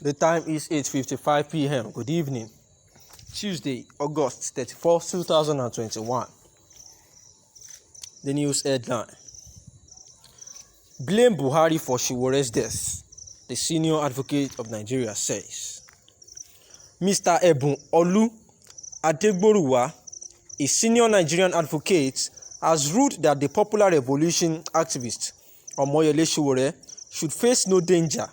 The time is 8:55 p.m. Good evening. Tuesday, August 31st, 2021. The news headline. Blame Buhari for Sowore'S death, the senior advocate of Nigeria says. Mr. Ebun Olu Adegboruwa, a senior Nigerian advocate, has ruled that the popular revolution activist Omoyele Sowore should face no danger,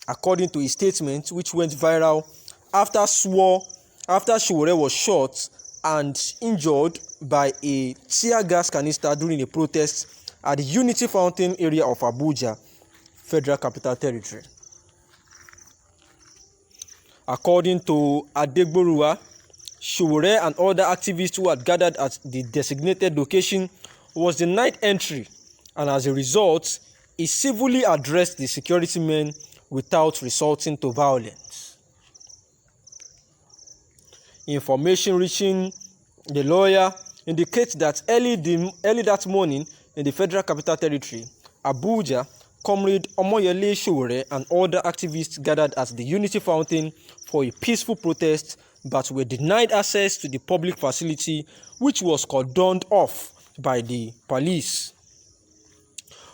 according to a statement which went viral after Sowore was shot and injured by a tear gas canister during a protest at the Unity Fountain area of Abuja, Federal Capital Territory. According to Adegboruwa, Sowore and other activists who had gathered at the designated location was denied entry, and as a result, he civilly addressed the security men without resorting to violence. Information reaching the lawyer indicates that early that morning in the Federal Capital Territory, Abuja, Comrade Omoyele Sowore and other activists gathered at the Unity Fountain for a peaceful protest but were denied access to the public facility, which was cordoned off by the police.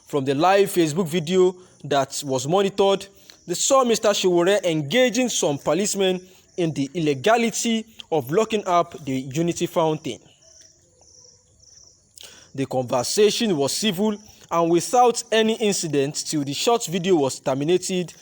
From the live Facebook video that was monitored, they saw Mr. Sowore engaging some policemen in the illegality of locking up the Unity Fountain. The conversation was civil and without any incident till the short video was terminated.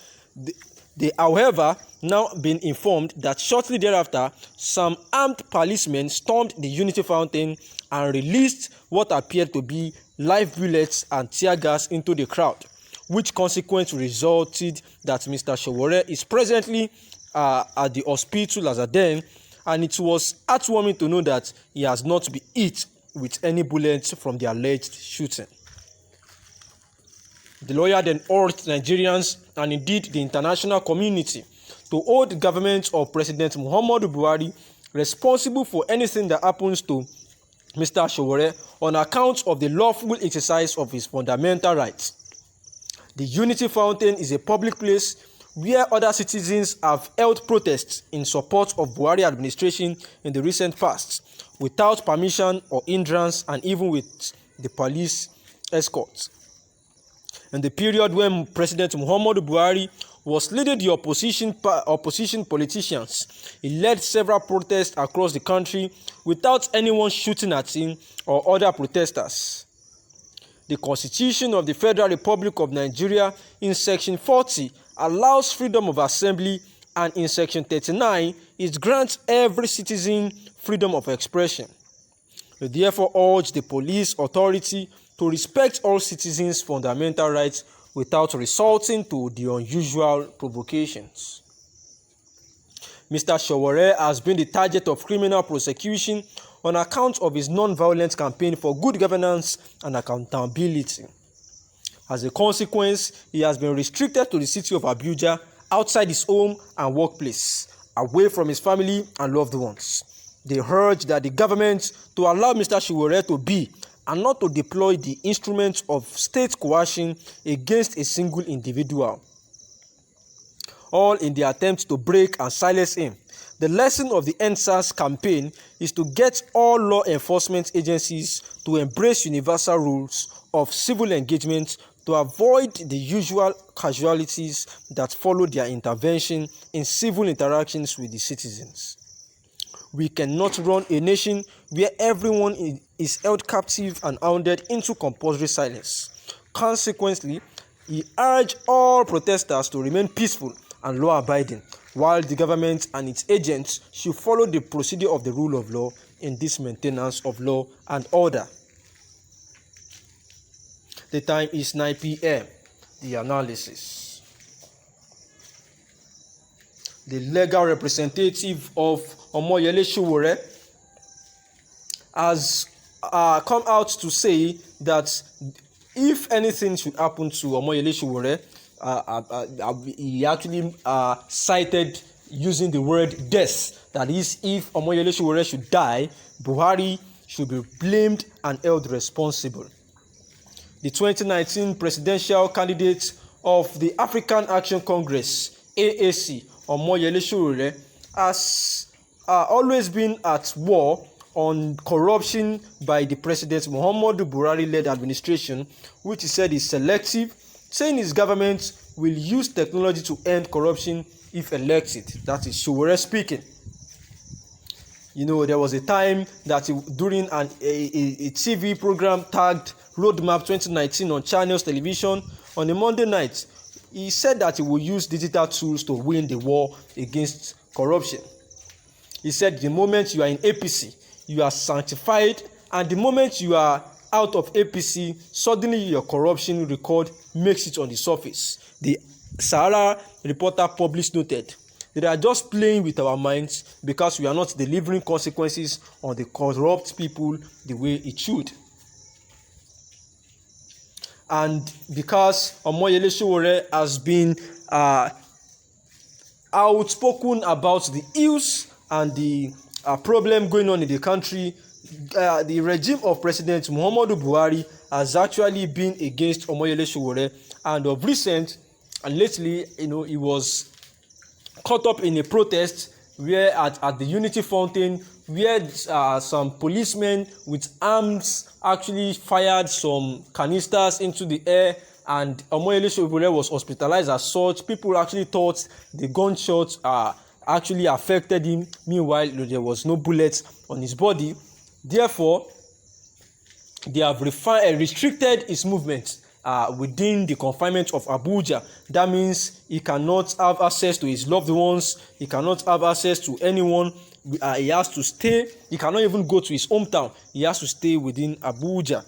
They, however, now been informed that shortly thereafter, some armed policemen stormed the Unity Fountain and released what appeared to be live bullets and tear gas into the crowd, which consequently resulted that Mr. Sowore is presently at the hospital as a den, and it was heartwarming to know that he has not been hit with any bullets from the alleged shooting. The lawyer then urged Nigerians and indeed the international community to hold the government of President Muhammadu Buhari responsible for anything that happens to Mr. Sowore on account of the lawful exercise of his fundamental rights. The Unity Fountain is a public place where other citizens have held protests in support of Buhari administration in the recent past without permission or hindrance, and even with the police escort. In the period when President Muhammadu Buhari was leading the opposition politicians, he led several protests across the country without anyone shooting at him or other protesters. The Constitution of the Federal Republic of Nigeria in Section 40 allows freedom of assembly, and in Section 39 it grants every citizen freedom of expression. We therefore urge the police authority to respect all citizens' fundamental rights without resorting to the unusual provocations. Mr. Sowore has been the target of criminal prosecution on account of his non-violent campaign for good governance and accountability. As a consequence, he has been restricted to the city of Abuja, outside his home and workplace, away from his family and loved ones. They urge that the government to allow Mr. Sowore to be and not to deploy the instruments of state coercion against a single individual, all in the attempt to break and silence him. The lesson of the NSAS campaign is to get all law enforcement agencies to embrace universal rules of civil engagement to avoid the usual casualties that follow their intervention in civil interactions with the citizens. We cannot run a nation where everyone is held captive and hounded into compulsory silence. Consequently, he urged all protesters to remain peaceful and law-abiding, while the government and its agents should follow the procedure of the rule of law in this maintenance of law and order. The time is 9 p.m. The analysis. The legal representative of Omoyele Sowore has come out to say that if anything should happen to Omoyele Sowore, he actually cited using the word death. That is, if Omoyele Sowore should die, Buhari should be blamed and held responsible. The 2019 presidential candidate of the African Action Congress, AAC, Omoyele Sowore, has always been at war on corruption by the President Muhammadu Buhari-led administration, which he said is selective, saying his government will use technology to end corruption if elected. That is Sowore speaking. There was a time that during a TV program tagged Roadmap 2019 on Channels Television on a Monday night, he said that he will use digital tools to win the war against corruption. He said the moment you are in APC, you are sanctified, and the moment you are out of APC, suddenly your corruption record makes it on the surface. The Sahara reporter published noted, they are just playing with our minds because we are not delivering consequences on the corrupt people the way it should. And because Omoyele Sowore has been outspoken about the ills and the problem going on in the country, the regime of President Muhammadu Buhari has actually been against Omoyele Sowore, and of recent and lately, he was caught up in a protest where at the Unity Fountain, where some policemen with arms actually fired some canisters into the air, and Omoyele Sowore was hospitalized as such. People actually thought the gunshots actually affected him. Meanwhile, there was no bullets on his body. Therefore, they have restricted his movement within the confinement of Abuja. That means he cannot have access to his loved ones. He cannot have access to anyone. He has to stay. He cannot even go to his hometown. He has to stay within Abuja.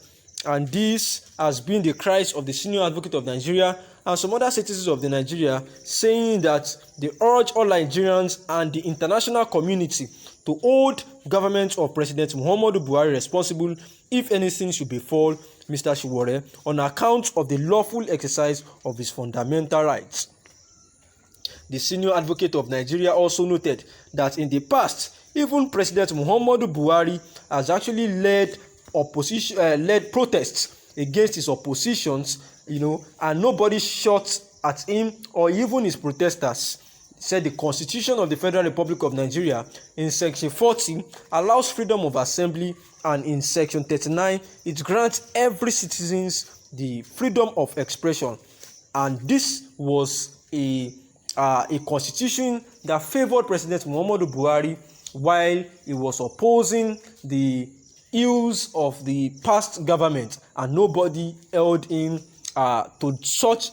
And this has been the cries of the Senior Advocate of Nigeria and some other citizens of Nigeria, saying that they urge all Nigerians and the international community to hold government of President Muhammadu Buhari responsible if anything should befall Mr. Sowore on account of the lawful exercise of his fundamental rights. The Senior Advocate of Nigeria also noted that in the past, even President Muhammadu Buhari has actually led protests against his oppositions, and nobody shot at him or even his protesters. Said the Constitution of the Federal Republic of Nigeria in Section 40 allows freedom of assembly, and in Section 39 it grants every citizen the freedom of expression. And this was a constitution that favored President Muhammadu Buhari while he was opposing the ills of the past government, and nobody held him to such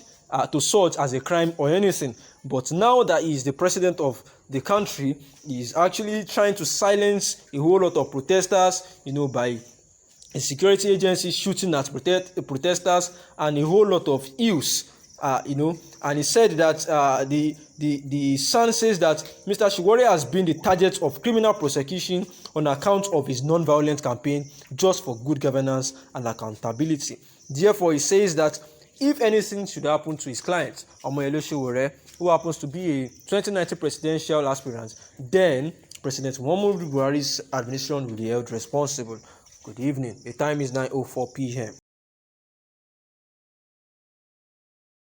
as a crime or anything. But now that he is the president of the country, he is actually trying to silence a whole lot of protesters, by a security agency shooting at protesters and a whole lot of ills, And he said that the Sun says that Mr. Sowore has been the target of criminal prosecution on account of his non-violent campaign just for good governance and accountability. Therefore, he says that if anything should happen to his client, Omoyele Sowore, who happens to be a 2019 presidential aspirant, then President Muhammadu Buhari's administration will be held responsible. Good evening. The time is 9:04 p.m.